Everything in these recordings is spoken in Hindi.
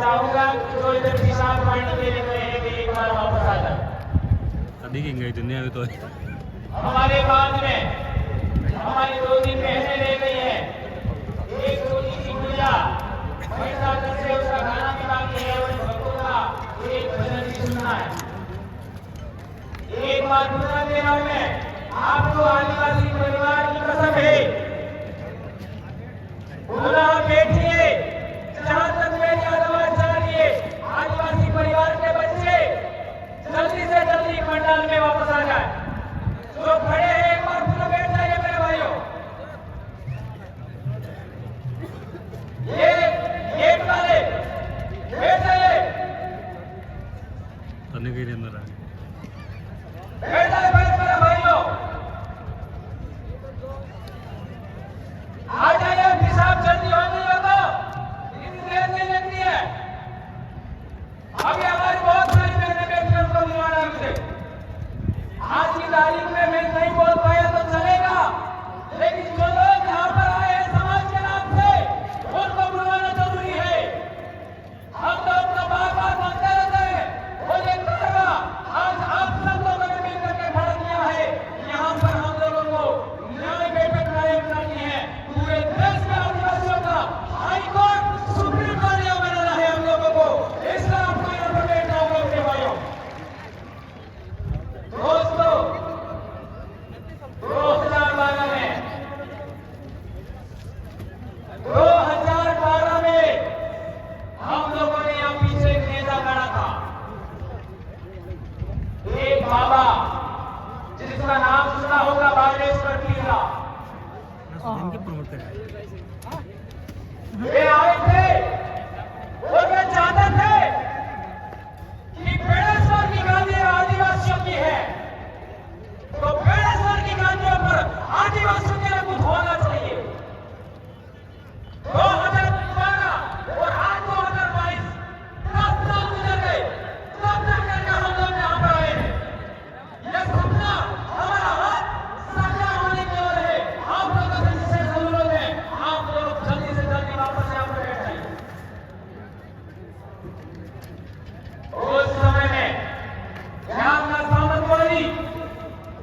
चाहूंगा कि जो इधर पेशाब पानी के लिए गए हैं कि एक बार वापस आ जाए। अभी की गई दुनिया में तो हमारे बाद में हमारी 2-3 बहनें रह गई हैं। एक छोटी सी गुड़िया पैसा से उसका गाना भी बाकी है और भक्तों का एक भजन भी सुनना है। एक बात पूछना दे रहा हूं मैं, आपको आदिवासी परिवार की कसम है, बोला बैठिए, जहां तक मेरी आवाज जा रही है, आदिवासी परिवार के बच्चे जल्दी से जल्दी पंडाल में वापस आ जाए। जो खड़े हैं एक बार पूरा बैठ जाइए मेरे भाइयों। ये गेट वाले बैठ जाइए, तने के अंदर बैठ जाइए मेरे भाइयों, आ जाइए। पेशाब जल्दी हो नहीं होगा, इतनी देर नहीं लगती है। अभी हमारी बहुत सारी बहनें बैठी हैं, उनको बुलाना है मुझे। आज की तारीख में मैं नहीं बोल पाया तो चलेगा, लेकिन जो लोग यहाँ पर आए हैं समाज के नाम से, उनको बुलाना जरूरी है। हम तो अपना बार बार मानते रहते हैं, वो ये करेगा। आज आप सब लोगों ने मिलकर के खड़ा किया है, यहाँ पर हम लोगों को न्याय बैठक कायम करनी है। पूरे देश में आदिवासियों का हाईकोर्ट सुप्रीम कोर्ट यहाँ बनाना है हम लोगों को। इसका आपको यहाँ पर बैठना होगा मेरे भाइयों। दोस्तों 2012 में 2012 में हम लोगों ने यहाँ पीछे एक नेता खड़ा था, एक बाबा जिसका नाम सुना होगा, बालेश्वर पीला। इनके प्रमोट करें वे आए थे और वे चाहते थे कि बेड़ेश्वर की गांधी आदिवासियों की है, तो बेड़ेश्वर की गांधियों पर आदिवासियों के लिए कुछ होना चाहिए। 2012 और आज 2022 10 साल गुजर गए, तब तक करके हम लोग यहाँ पर आए हैं। यह सपना हमारा हाथ साझा होने की ओर है। आप लोगों से विशेष अनुरोध है, आप लोग जल्दी से जल्दी वापस यहाँ पर बैठ जाइए। उस समय में यहाँ का सामंतवादी,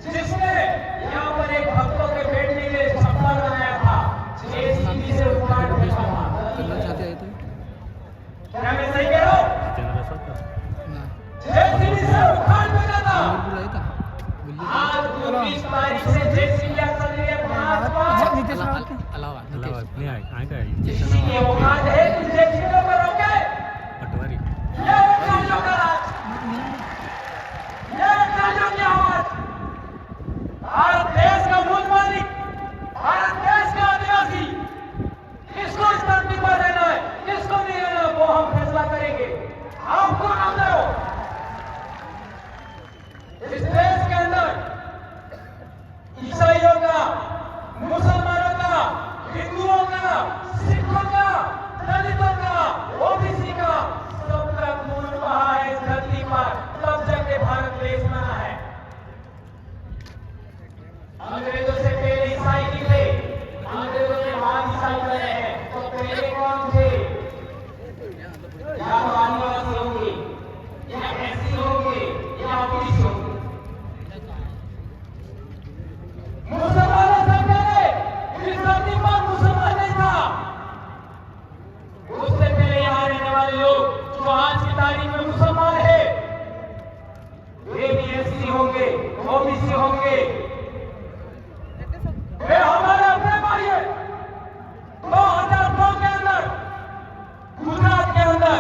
जिसने यहाँ पर एक भक्तों के बैठने के लिए छप्पर बनाया था, जेसीबी से उखाड़ फेंका था। क्या मैं सही कह रहा हूँ? जेसीबी से उखाड़ फेंका था। आज 19 तारीख से जेसीबी चल रही है 5 अलाहाबाद नहीं आए का ये औकात है कि जेसीबी पर रोके। पटवारी ये कालियों का राज, ये कालियों की आवाज। भारत देश का मूल मालिक, भारत देश का आदिवासी, किसको इस धरती पर रहना है, किसको नहीं रहना, वो हम फैसला करेंगे। आपको नाम दो। इस देश के अंदर ईसाइयों का, मुसलमानों का, हिंदुओं का, सिखों का, दलितों का, ओबीसी का, सबका खून बहा है इस धरती पर, तब जाके भारत देश बना है। अंग्रेजों से पहले ईसाई निकले, अंग्रेजों के बाद ईसाई बने हैं, तो पहले कौन थे? या तो आदिवासी होंगे, या एससी होंगे, या ओबीसी होंगे। मुसलमानों से पहले इस धरती पर मुसलमान नहीं था। उससे पहले यहाँ रहने वाले लोग जो आज की तारीख में मुसलमान है, वे भी एससी होंगे, ओबीसी होंगे। वे हमारे अपने भाई हैं। 2002 के अंदर गुजरात के अंदर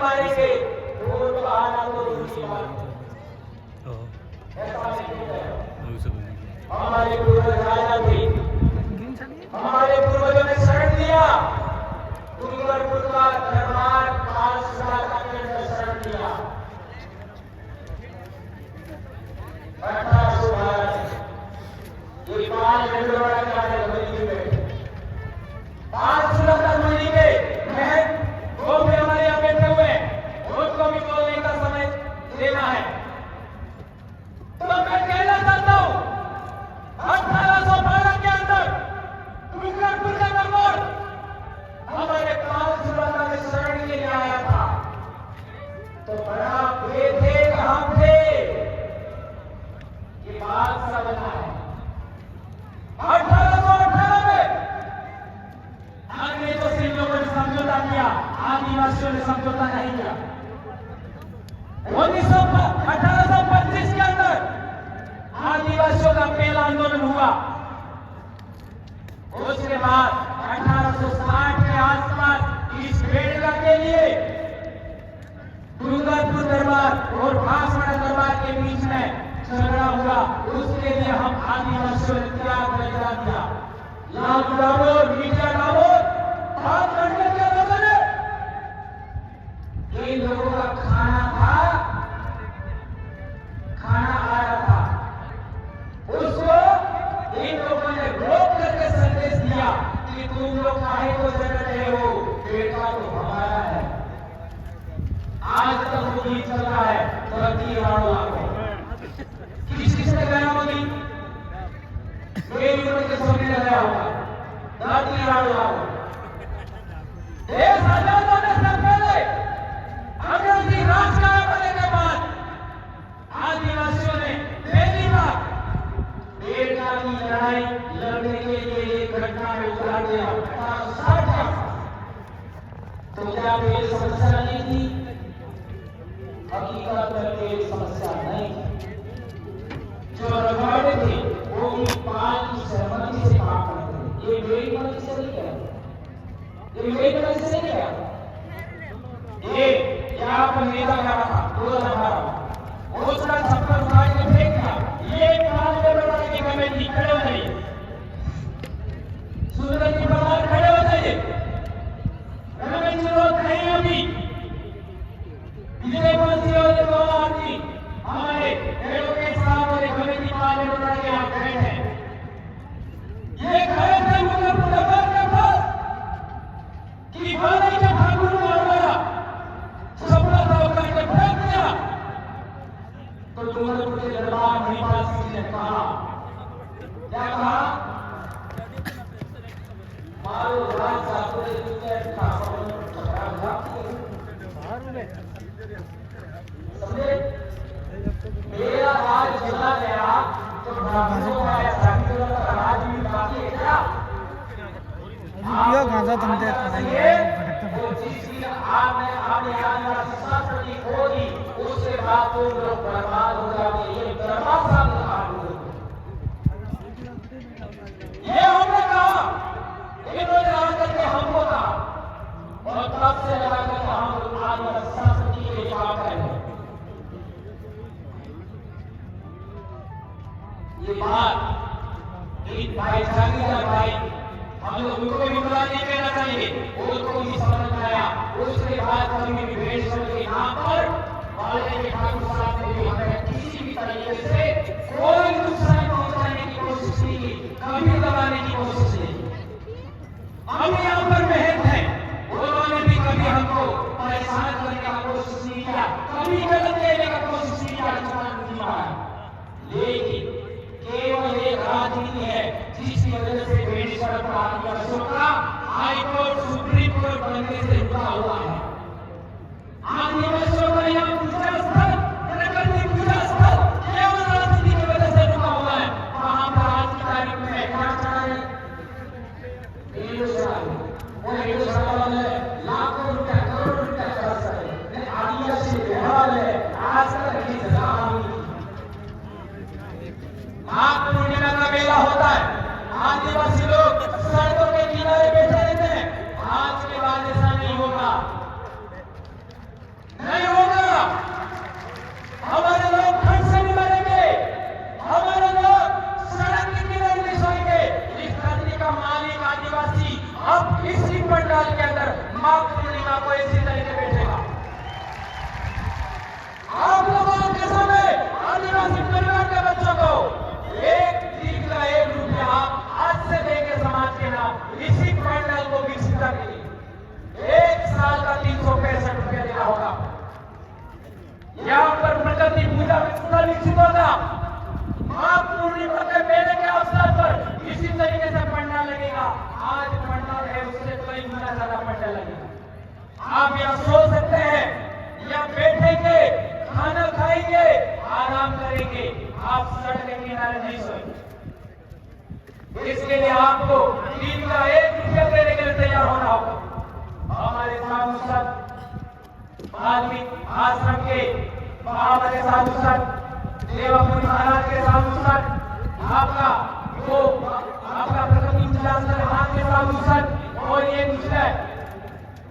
मारेंगे तो आना तो दूसरी बात हो ऐसा नहीं है। सगळं हमारे पूर्वज राजा थे, हमारे पूर्वजों ने शरण दिया, डूंगरपुर का दरबार 5,000 का शरण दिया। 1812 ये 5 फरवरी के आने मंडी में 5 जुलाई तक मंडी में महल वो भी हमारे यहाँ बैठे हुए हैं, उनको भी बोलने का समय देना है। तो मैं कहना चाहता हूँ 1812 के अंदर डूंगरपुर का दरबार हमारे 5 जुलाई में शरण के लिए आया था, तो बड़ा भेद थे कहां थे ये बात समझना है। 1818 में अंग्रेजों से लोगों ने समझौता किया, आदिवासियों ने समझौता नहीं किया। 1825 के अंदर आदिवासियों का पहला आंदोलन हुआ। उसके बाद 1860 के आसपास इस बेड़गा के लिए डूंगरपुर दरबार और भासवाड़ा दरबार के बीच में झगड़ा हुआ। उसके लिए हम आदिवासियों ने त्याग बलिदान दिया। लाल डाबोर, मीडिया डाबोर, हाथ बढ़कर क्या लोगों ने ये लोगों का खाना था, खाना आ रहा था, उसको इन लोगों ने रोक करके संदेश दिया कि तुम लोग काहे को जग रहे हो, बेटा तो हमारा है। आज तक वो गीत चल रहा है, धरती राणो आगो। किसने गाया वो गीत? मेरी उम्र के सबने लगाया होगा, धरती राणो आगो। देश आजाद होने से पहले अंग्रेजी राज कायम होने के बाद आदिवासियों ने पहली बार बेड़गा की लड़ाई लड़ने के लिए एक घटना में उतार दिया। 1860 का तो क्या कोई समस्या नहीं थी? हकीकत में कोई समस्या नहीं थी। जो रगड़े थे वो भी 5 की सहमति से काम करते थे। ये मेरी मर्जी से नहीं किया, ये मेरी मर्जी से नहीं किया। ये यहाँ पर नेता लगा था 2012, उसका छप्पर उठा के फेंक दिया। ये कांग्रेस दरबार की कमेटी खड़े हो जाइए, सुंदर जी बाहर खड़े हो जाइए। कमेटी लोग नहीं होगी, विजय बंसी और आदमी हमारे एडवोकेट साहब और कमेटी वाले बता के आप खड़े हैं। ये खड़े थे डूंगरपुर दरबार के पास कि बाली के ठाकुर को हमारा छपड़ा था उठा के फेंक दिया। तो डूंगरपुर के दरबार महिपाल सिंह ने कहा, क्या कहा? मारो राज साहब ने दुनिया का समझे? मेरा राज चला गया तो ब्राह्मणों का या साधुओं का राज भी बाकी है क्या? गांजा तुमने वो चीज आपने आदिवासी संस्कृति खोजी, उसके बाद तुम लोग बर्बाद हो जाओगे। ये बर्बाद सामने ये हमने कहा, इन्होंने आकर के हमको कहा, और तब से लगा करके हम लोग आदिवासी संस्कृति के लिए काम कर रहे हैं। ये बात एक भाईचारे का भाई हम लोग उनको भी बुरा नहीं कहना चाहिए, उनको भी समझ में आया। उसके बाद कभी भी भेड़सों के नाम पर वाले के ठाकुर साहब ने भी हमें किसी भी तरीके से कोई नुकसान पहुंचाने की कोशिश नहीं की, कभी दबाने की कोशिश नहीं की। हम यहाँ पर मेहनत है, उन्होंने भी कभी हमको परेशान करने का कोशिश नहीं किया, कभी गलत देने का कोशिश नहीं किया, लेकिन केवल एक राजनीति है जिसकी वजह से बेड़ीश्वर पर आदिवासियों का हाईकोर्ट सुप्रीम कोर्ट बनने से रुका हुआ है। आदिवासियों का यह पूजा स्थल, प्रकृति पूजा स्थल केवल राजनीति की वजह से रुका हुआ है। वहां पर आज की तारीख में क्या चढ़ा है? वो लाखों रुपया करोड़ रुपया खर्च करे, आदिवासी व्यवहार है, आज तक की जगह माघ पूर्णिमा का मेला होता है, आदिवासी लोग सड़कों के किनारे बैठे रहते हैं। आज के बाद ऐसा नहीं होगा। साल के अंदर माघ पूर्णिमा को इसी तरीके बैठेगा। आप लोगों को कसम है, आदिवासी परिवार के बच्चों को एक चीज का 1 रुपया आज से देंगे समाज के नाम इसी पंडाल को विकसित करने के लिए। 1 साल का 365 रुपया देना होगा। यहाँ पर प्रकृति पूजा में विकसित होगा। माघ पूर्णिमा के मेले के अवसर पर इसी तरीके से पंडाल लगेगा। आज पंडाल है उससे कई गुना ज्यादा पंडाल लगेगा। आप यहाँ सो सकते हैं, यहाँ बैठेंगे, खाना खाएंगे, आराम करेंगे। आप सड़क के किनारे नहीं सोएंगे। इसके लिए आपको दिन का 1 रुपया देने के लिए तैयार होना होगा। हमारे साधु संत वाल्मीकि आश्रम के हमारे साधु संत देवापुरी महाराज के साधु संत आपका प्रकृति पूजा हाथ के साधु संत और ये दूसरे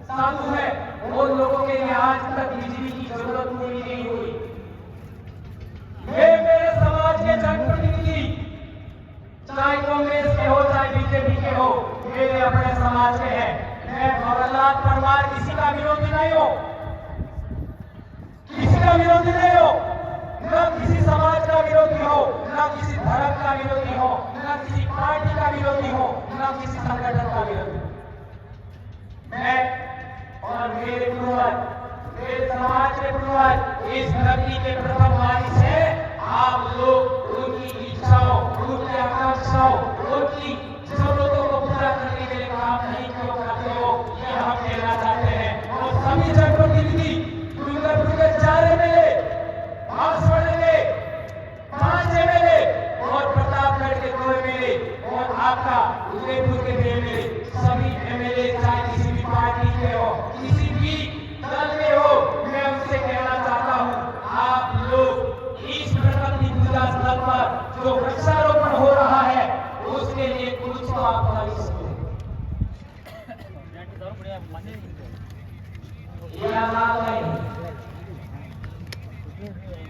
साधु है, वो लोगों के लिए आज तक बिजली की जरूरत पूरी नहीं हुई। ये मेरे समाज के जनप्रतिनिधि, चाहे कांग्रेस के हो चाहे बीजेपी के हो, मेरे अपने समाज के हैं। मैं भवरलाल परमार किसी का विरोधी नहीं हो, किसी का विरोधी नहीं हो, न किसी समाज का विरोधी हो, न किसी धर्म का विरोधी हो, न किसी पार्टी का विरोधी हो, न किसी संगठन का विरोधी हो। मैं और मेरे पूर्वज, मेरे समाज के पूर्वज इस धरती के प्रथम वारिस है। आप लोग उनकी इच्छाओं, उनकी आकांक्षाओं, उनकी जरूरतों को पूरा करने के लिए काम नहीं क्यों करते हो, ये हम कहना चाहते हैं। और सभी जनप्रतिनिधि डूंगरपुर के 4 एमएलए, बांसवाड़े के 5 एमएलए और प्रतापगढ़ के 2 एमएलए और आपका उदयपुर के 2 एमएलए, सभी एमएलए चाहे किसी भी पार्टी के हो, किसी भी दल में हो, मैं उनसे कहना चाहता हूं, आप लोग इस प्रकृति पूजा स्थल पर जो वृक्षारोपण हो रहा है उसके लिए कुछ तो आप कर सकते हैं।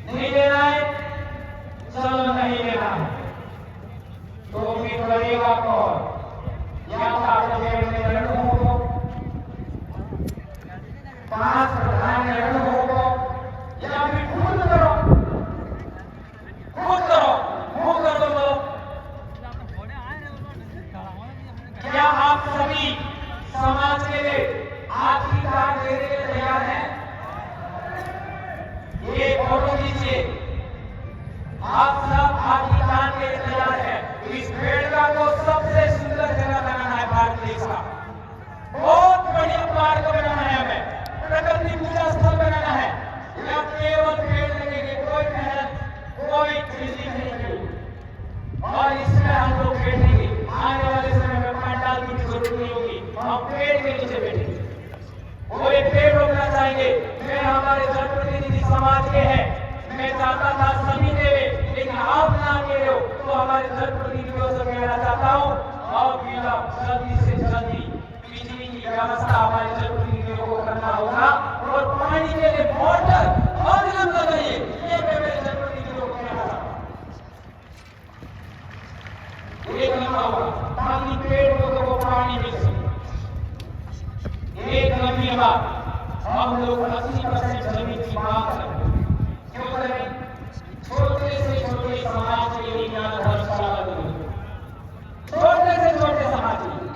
नहीं लेना है, चलो नहीं लेना है तो फिर करेगा कौन? या में लड़ू हो, 5 प्रधान लड़ू हो, या फिर खुद करो, खुद करो, खुद कर दो। क्या आप सभी समाज के लिए आखिरी कार्ड देने के लिए तैयार हैं? ये फोटो लीजिए, आप सब आखिरी कार्ड के लिए तैयार हैं। इस बेड़का को सबसे सुंदर जगह बनाना है भारत देश का, बहुत बढ़िया पार्क बनाना है, हमें प्रकृति पूजा स्थल बनाना है। यहाँ केवल पेड़ लगेंगे, कोई मेहनत, कोई बिजली नहीं लगेगी और इसमें हम लोग बैठेंगे। आने वाले समय में पंडाल की जरूरत नहीं होगी, हम पेड़ के नीचे बैठेंगे। वो एक पेड़ रोकना चाहेंगे। मैं हमारे जनप्रतिनिधि समाज के हैं, मैं चाहता था सभी देवे, लेकिन आप ना कह रहे हो तो हमारे जनप्रतिनिधियों से कहना चाहता हूँ और जल्दी से जल्दी बिजली की व्यवस्था हमारे जनप्रतिनिधियों को करना होगा और पानी के लिए मोटर और नियम लगाइए। ये मैं मेरे जनप्रतिनिधियों को कहना चाहता हूँ। एक लंबा होगा ताकि पेड़ पौधों को पानी मिल सके। एक लंबी बात, हम लोग 80% जमीन की मांग करें। क्यों करें? छोटे से छोटे समाज के लिए धर्मशाला बनी, छोटे से छोटे समाज के लिए,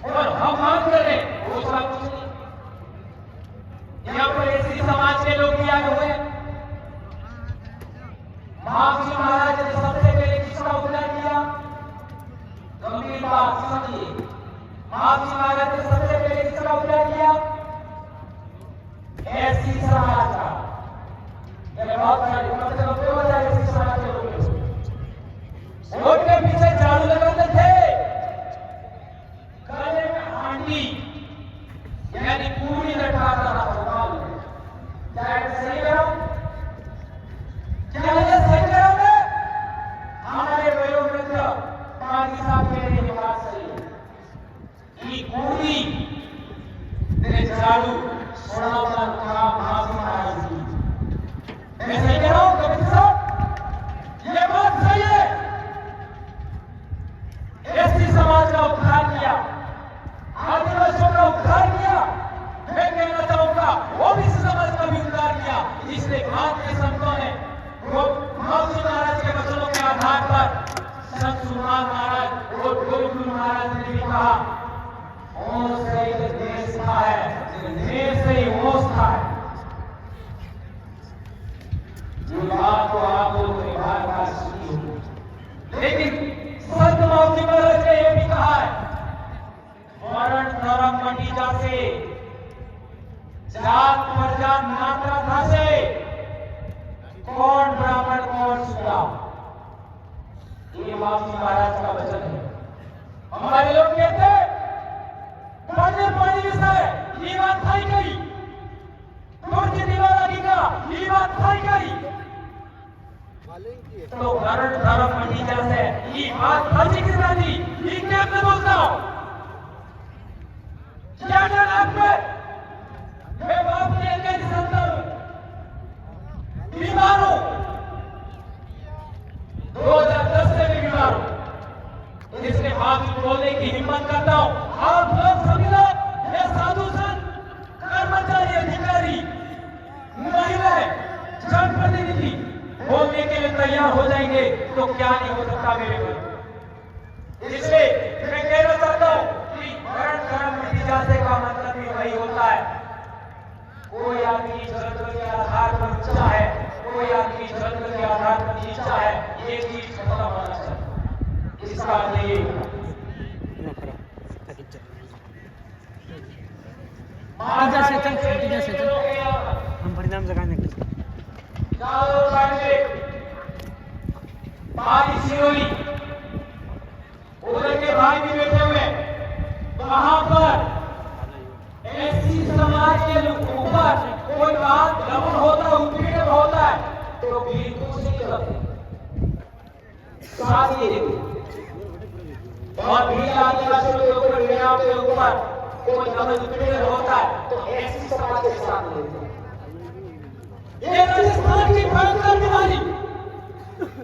और हम मांग करें उसका कुछ नहीं। यहाँ पर ऐसी समाज के लोग भी आए हुए हैं। महावीर महाराज ने सबसे पहले किसका उल्लेख किया? गंभीर बात समझिए, महावीर महाराज ने सबसे पहले किसका उल्लेख किया? ऐसी समाज का। बहुत सारे मतलब 2000 ऐसी समाज के लोग वोट के पीछे झाड़ू लगाते थे, गले में हांडी यानी पूरी लटकाता था। क्या सही करो? क्या ये सही करोगे? हमारे वयोवृद्ध पानी साहब कह रहे हैं बात सही है। ये पूरी झाड़ू छोड़ाता काम महावीर महाराज की। मैं सही कह रहा हूं कपिल साहब? ये बात सही है। एसटी समाज का उद्धार किया। आदिवासियों का उद्धार किया। मैं कहना चाहूंगा ओबीसी समाज का भी उद्धार किया। इसलिए भारतीय संतों ने वो महर्षि महाराज के वचनों के आधार पर संत सुरनाथ महाराज और गोविंद गुरु महाराज ने भी कहा ओस से देश था है, देश से ही ओस था है। ये बात तो आप लोगों ने बार-बार सुनी होगी, लेकिन संत महर्षि महाराज ने यह भी कहा है वर्ण धर्म मंडीजा से, जात प्रजा मात्रा था से, कौन ब्राह्मण कौन शूद्र। ये महर्षि महाराज का वचन है। हमारे लोग कहते पढ़ने पढ़ी विषय ये बात थाई गई, तोड़ के दीवार आगे का ये बात थाई गई, तो वर्ण धर्म मंडीजा से ये बात थाई की दादी ये कैसे बोलता हूं क्या डर आप में? मैं बाप ने एक संतान बीमार हूं, 2010 से भी बीमार हूं, इसलिए बात बोलने की हिम्मत करता हूं। आप लोग सभी लोग ये साधु संत, कर्मचारी, अधिकारी, महिलाएं, जनप्रतिनिधि बोलने के लिए तैयार हो जाएंगे तो क्या नहीं हो सकता मेरे को। इसलिए मैं कहना चाहता हूं कि वर्ण धर्म मंडीजा से का मतलब भी वही होता है। कोई आदमी जन्म के आधार पर ऊंचा है, कोई आदमी जन्म के आधार पर नीचा है, ये चीज खत्म होना चाहिए। इसका नहीं हम परिणाम जगाने उधर के भाई भी बैठे हुए, वहां पर एससी समाज के ऊपर कोई बात दमन होता है, उत्पीड़न होता है तो बिल्कुल नहीं करते। साथ ही और भी आदिवासियों के ऊपर, महिलाओं के ऊपर कोई दमन उत्पीड़न होता है तो एससी समाज के साथ लेते हैं। ये राजस्थान की भयंकर बीमारी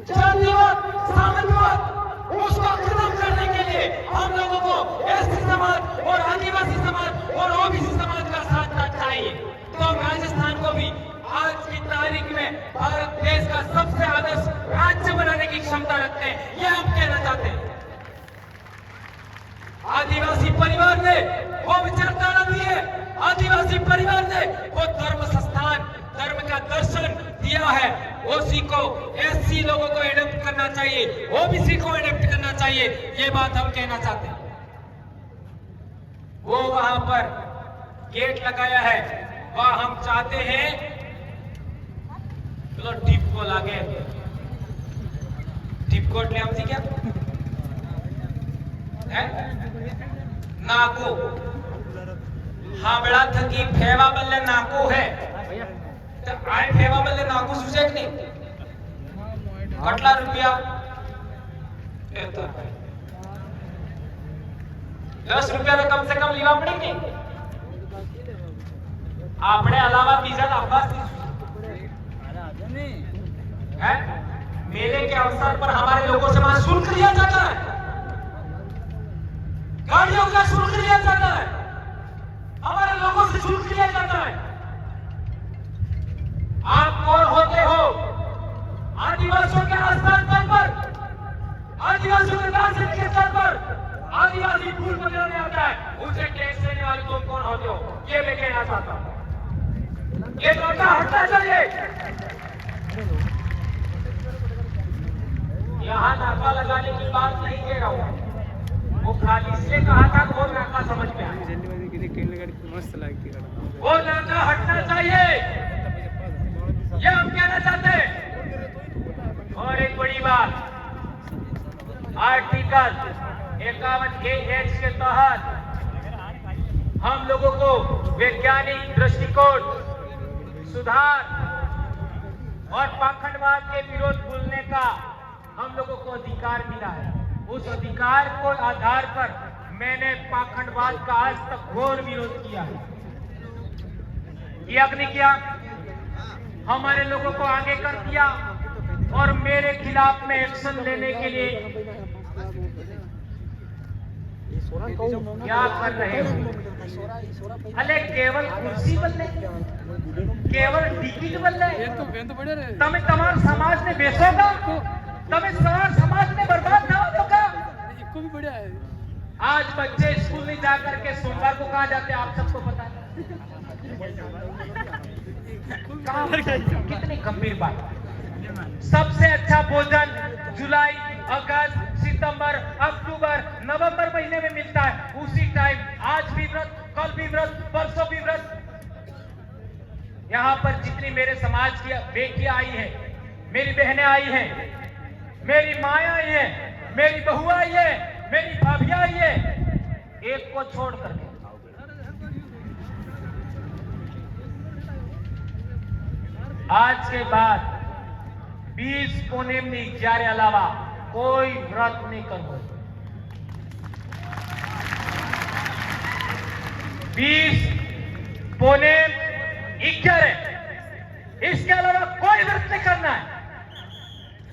जातिवाद, सामंतवाद, उसको खत्म करने के लिए हम लोगों को एससी समाज और आदिवासी समाज और ओबीसी समाज का साथ चाहिए। तो हम राजस्थान को भी आज की तारीख में भारत देश का सबसे आदर्श राज्य बनाने की क्षमता रखते हैं, यह हम कहना चाहते हैं। आदिवासी परिवार ने वो विचारधारा दी है, आदिवासी परिवार ने वो धर्म संस्थान, धर्म का दर्शन दिया है। ओसी को, एससी लोगों को एडप्ट करना चाहिए, ओबीसी को एडप्ट करना चाहिए, ये बात हम कहना चाहते हैं। वो वहां पर गेट लगाया है, वह हम चाहते हैं चलो टिप को लागे टिप कोट ले हमसे क्या है नाको हाँ बेड़ा थकी फेवा बल्ले नाको है तो आए फेवा बल्ले नाको सुसेक नहीं कटला रुपया 10 रुपया तो कम से कम लेवा पड़ेंगे। आपने अलावा बीजा अब्बास है मेले के अवसर पर हमारे लोगों से वहां शुल्क लिया जाता है, गाड़ियों का शुल्क लिया जाता है, हमारे लोगों से शुल्क लिया जाता है। आप कौन होते हो? आदिवासियों के स्थान पर, आदिवासियों के दार्शनिक के स्तर पर आदिवासी फूल बजाने आता है, उसे टैक्स देने वाले तुम कौन होते हो? ये मैं कहना चाहता हूं। ये लौटा हटना चाहिए। यहाँ नाका लगाने की बात नहीं कह रहा हूँ, वो खाली इसलिए कहा था वो नाका समझ में आया। वो नाका हटना चाहिए, ये हम कहना चाहते हैं। और एक बड़ी बात, आर्टिकल 51A के तहत हम लोगों को वैज्ञानिक दृष्टिकोण, सुधार और पाखंडवाद के विरोध बोलने का हम लोगों को अधिकार मिला है। उस अधिकार को आधार पर मैंने पाखंडवाद का आज तक घोर विरोध किया है। किया नहीं किया? हमारे लोगों को आगे कर दिया और मेरे खिलाफ में एक्शन लेने के लिए क्या कर रहे हो? अले केवल कुर्सी बदले, केवल टिकट बदले, તમે તમારા સમાજને બેસોગા, તમે તમારા સમાજને બરબાદ ના होगा। आज बच्चे स्कूल नहीं जा करके सोमवार को कहाँ जाते हैं, आप सबको पता है। कितनी गंभीर बात। सबसे अच्छा भोजन जुलाई, अगस्त, सितंबर, अक्टूबर, नवंबर महीने में मिलता है। उसी टाइम आज भी व्रत, कल भी व्रत, परसों भी व्रत। यहाँ पर जितनी मेरे समाज की बेटियां आई है, मेरी बहनें आई हैं, मेरी माँ आई है, मेरी बहू आई है, मेरी भाभी आई है, एक को छोड़ करके। आज के बाद 20 पूर्णिम જ્યારે अलावा कोई व्रत नहीं करो। 20 पूर्णिम 11 इसके अलावा कोई व्रत नहीं करना है।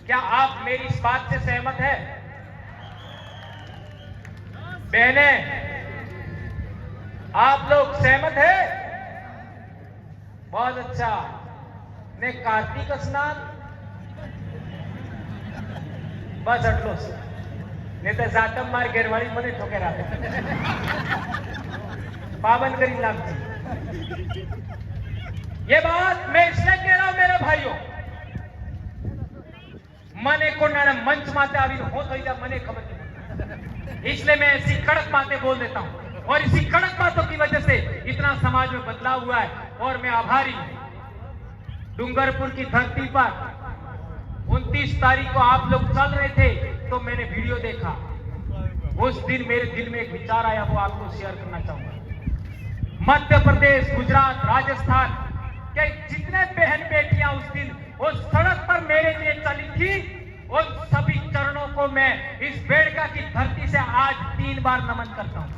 क्या आप मेरी इस बात से सहमत है? बहने, आप लोग सहमत है? बहुत अच्छा। ने कार्तिक स्नान बस अटलो नहीं तो जातम मार घेरवाड़ी मने ठोके राते पावन करी लागती। ये बात मैं इसलिए कह रहा हूं मेरे भाइयों, मने को ना मंच माते आवी हो तो मने खबर नहीं, इसलिए मैं ऐसी कड़क बातें बोल देता हूं। और इसी कड़क बातों की वजह से इतना समाज में बदलाव हुआ है। और मैं आभारी हूं। डूंगरपुर की धरती पर 29 तारीख को आप लोग चल रहे थे तो मैंने वीडियो देखा। उस दिन मेरे दिल में एक विचार आया, वो आपको शेयर करना चाहूंगा। मध्य प्रदेश, गुजरात, राजस्थान के जितने बहन बेटियां उस दिन उस सड़क पर मेरे लिए चली थी, उन सभी चरणों को मैं इस बेड़का की धरती से आज 3 बार नमन करता हूं।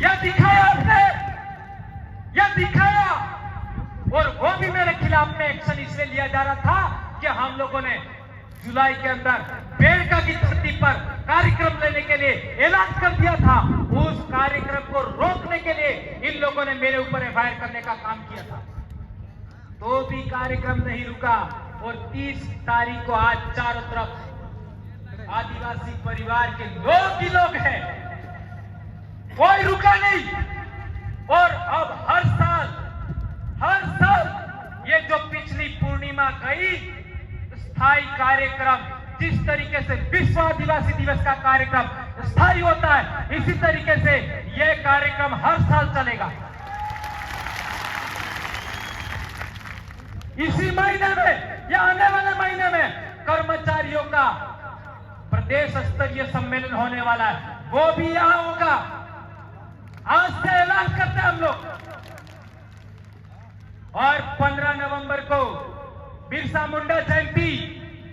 यह दिखाया आपने, यह दिखाया। और वो भी मेरे खिलाफ में एक्शन इसलिए लिया जा रहा था कि हम लोगों ने जुलाई के अंदर बेड़का की धरती पर कार्यक्रम लेने के लिए ऐलान कर दिया था। उस कार्यक्रम को रोकने के लिए इन लोगों ने मेरे ऊपर एफआईआर करने का काम किया था, तो भी कार्यक्रम नहीं रुका। और 30 तारीख को आज चारों तरफ आदिवासी परिवार के लोग ही लोग हैं, कोई रुका नहीं। और अब हर साल ये जो पिछली पूर्णिमा गई, स्थायी कार्यक्रम, जिस तरीके से विश्व आदिवासी दिवस का कार्यक्रम स्थायी होता है, इसी तरीके से यह कार्यक्रम हर साल चलेगा। इसी महीने में या आने वाले महीने में कर्मचारियों का प्रदेश स्तरीय सम्मेलन होने वाला है, वो भी यहां होगा। आज से ऐलान करते हैं हम लोग। और 15 नवंबर को बिरसा मुंडा जयंती,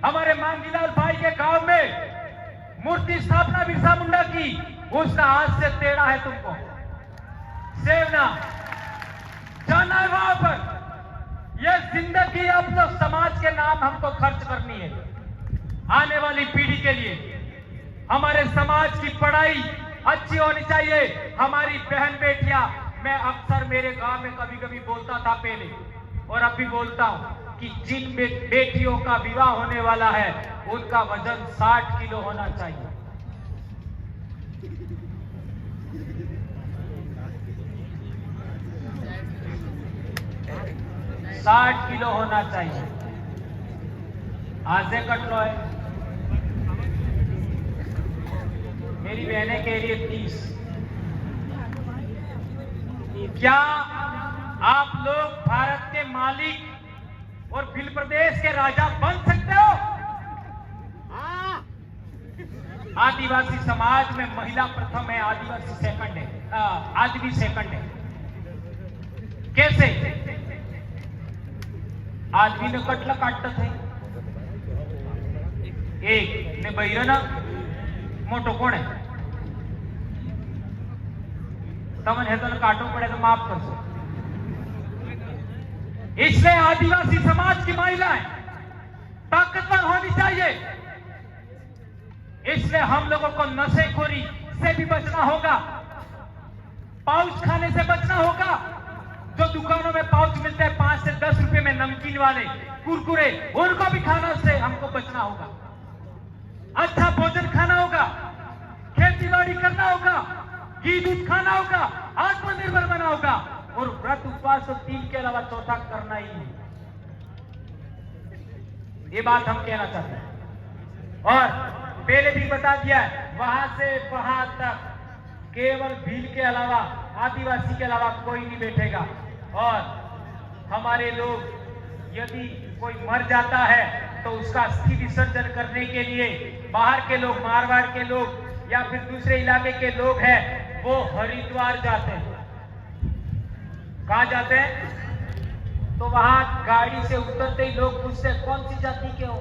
हमारे मांगीलाल भाई के गांव में मूर्ति स्थापना बिरसा मुंडा की, उसका आज से टेढ़ा है तुमको सेवना जाना है वहां पर। यह जिंदगी अब तो समाज के नाम हमको खर्च करनी है, आने वाली पीढ़ी के लिए। हमारे समाज की पढ़ाई अच्छी होनी चाहिए। हमारी बहन बेटियां, मैं अक्सर मेरे गांव में कभी कभी बोलता था पहले और अब भी बोलता हूं कि जिन बेटियों का विवाह होने वाला है उनका वजन 60 किलो होना चाहिए। 60 किलो होना चाहिए। आज से कटलो है, मेरी बहनें कह रही है 30। क्या आप लोग भारत के मालिक और भिल प्रदेश के राजा बन सकते हो? आदिवासी समाज में महिला प्रथम है, आदिवासी सेकंड है, आदमी सेकंड है। कैसे? आदमी ने कटला काटत है, एक ने बहिरना मोटो कोण है, तमन है तो काटो पड़े तो माफ कर सो। इसलिए आदिवासी समाज की महिलाएं ताकतवर होनी चाहिए। इसलिए हम लोगों को नशेखोरी से भी बचना होगा, पाउच खाने से बचना होगा। जो दुकानों में पाउच मिलते हैं 5 से 10 रुपए में, नमकीन वाले कुरकुरे, उनको भी खाना से हमको बचना होगा। अच्छा भोजन खाना होगा, खेती बाड़ी करना होगा, घी दूध खाना होगा, आत्मनिर्भर बना होगा, और व्रत उपवास तो 3 के अलावा चौथा करना ही नहीं। ये बात हम कहना चाहते हैं। और पहले भी बता दिया है, वहां से वहां तक केवल भील के अलावा, आदिवासी के अलावा कोई नहीं बैठेगा। और हमारे लोग यदि कोई मर जाता है तो उसका अस्थि विसर्जन करने के लिए बाहर के लोग, मारवाड़ के लोग या फिर दूसरे इलाके के लोग हैं, वो हरिद्वार जाते हैं। कहां जाते हैं? तो वहां गाड़ी से उतरते ही लोग पूछते हैं कौन सी जाति के हो,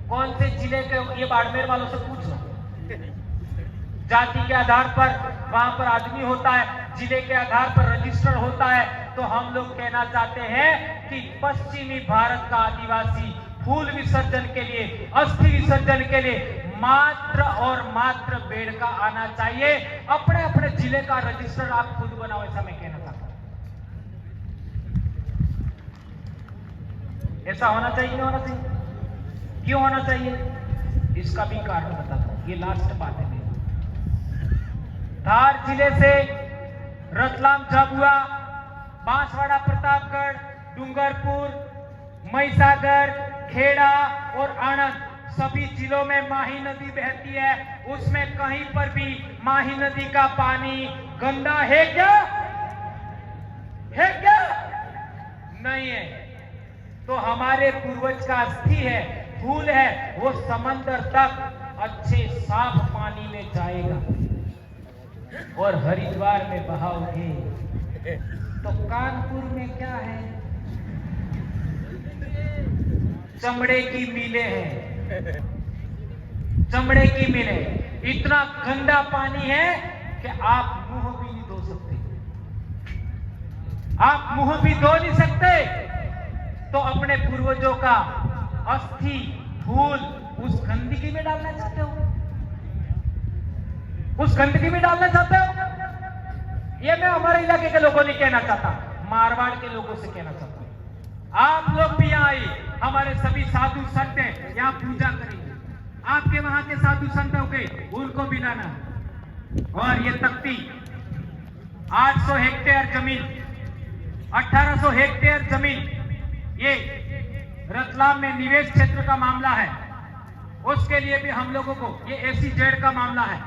कौन से जिले के हो। ये बाड़मेर वालों से पूछ लो। जाति के आधार पर वहां पर आदमी होता है, जिले के आधार पर रजिस्टर होता है। तो हम लोग कहना चाहते हैं कि पश्चिमी भारत का आदिवासी फूल विसर्जन के लिए, अस्थि विसर्जन के लिए मात्र और मात्र बेड़का आना चाहिए। अपने अपने जिले का रजिस्टर आप खुद बनाओ, ऐसा मैं कहना चाहता हूं। ऐसा होना चाहिए, नहीं होना चाहिए? क्यों होना चाहिए? इसका भी कारण बताता हूं। ये लास्ट बात है मेरी। धार जिले से रतलाम, झाबुआ, बांसवाड़ा, प्रतापगढ़, डूंगरपुर, महिसागर, खेड़ा और आणंद, सभी जिलों में माही नदी बहती है। उसमें कहीं पर भी माही नदी का पानी गंदा है क्या? है क्या? नहीं है। तो हमारे पूर्वज का अस्थि है, फूल है, वो समंदर तक अच्छे साफ पानी में जाएगा और हरिद्वार में बहाओगे। तो कानपुर में क्या है? चमड़े की मिलें हैं, चमड़े की मिलें। इतना गंदा पानी है कि आप मुंह भी नहीं धो सकते, आप मुंह भी धो नहीं सकते। तो अपने पूर्वजों का अस्थि, फूल उस गंदगी में डालना चाहते हो? उस गंदगी में डालना चाहते हो? ये मैं हमारे इलाके के लोगों नहीं कहना चाहता, मारवाड़ के लोगों से कहना चाहता हूं। आप लोग भी यहाँ आइए, हमारे सभी साधु संत हैं, यहाँ पूजा करेंगे। आपके वहां के साधु संत हो गए, उनको भी लाना। और ये तख्ती 800 हेक्टेयर जमीन, 1800 हेक्टेयर जमीन, ये रतलाम में निवेश क्षेत्र का मामला है। उसके लिए भी हम लोगों को, ये SEZ का मामला है,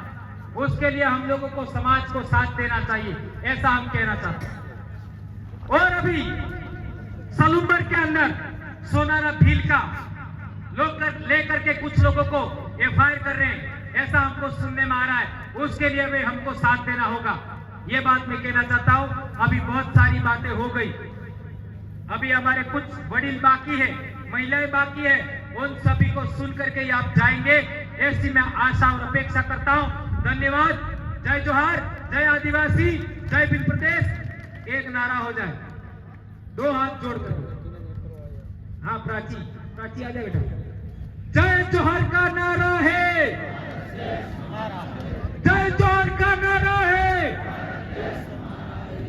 उसके लिए हम लोगों को समाज को साथ देना चाहिए, ऐसा हम कहना चाहते हैं। और अभी सलूम्बर के अंदर सोनारा भील का लोग लेकर के कुछ लोगों को FIR कर रहे हैं, ऐसा हमको सुनने में आ रहा है। उसके लिए भी हमको साथ देना होगा, ये बात मैं कहना चाहता हूं। अभी बहुत सारी बातें हो गई, अभी हमारे कुछ वडील बाकी है, महिलाएं बाकी है, उन सभी को सुन करके आप जाएंगे, ऐसी मैं आशा और अपेक्षा करता हूं। धन्यवाद। जय जोहार, जय आदिवासी, जय भील प्रदेश। एक नारा हो जाए, 2 हाथ जोड़कर। हाँ प्राची, प्राची आ जाए बेटा। जय जोहार का नारा है, जय जोहार का नारा है,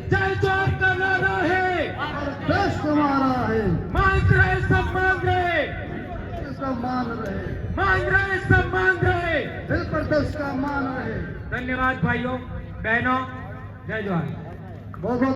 जय जोहार का नारा है। देश हमारा है, मांग रहे सब मांग रहे, सब मान रहे, मांग रहे सब मांग रहे, दिल पर देश का मान रहे। धन्यवाद भाइयों बहनों, जय जोहार। बहुत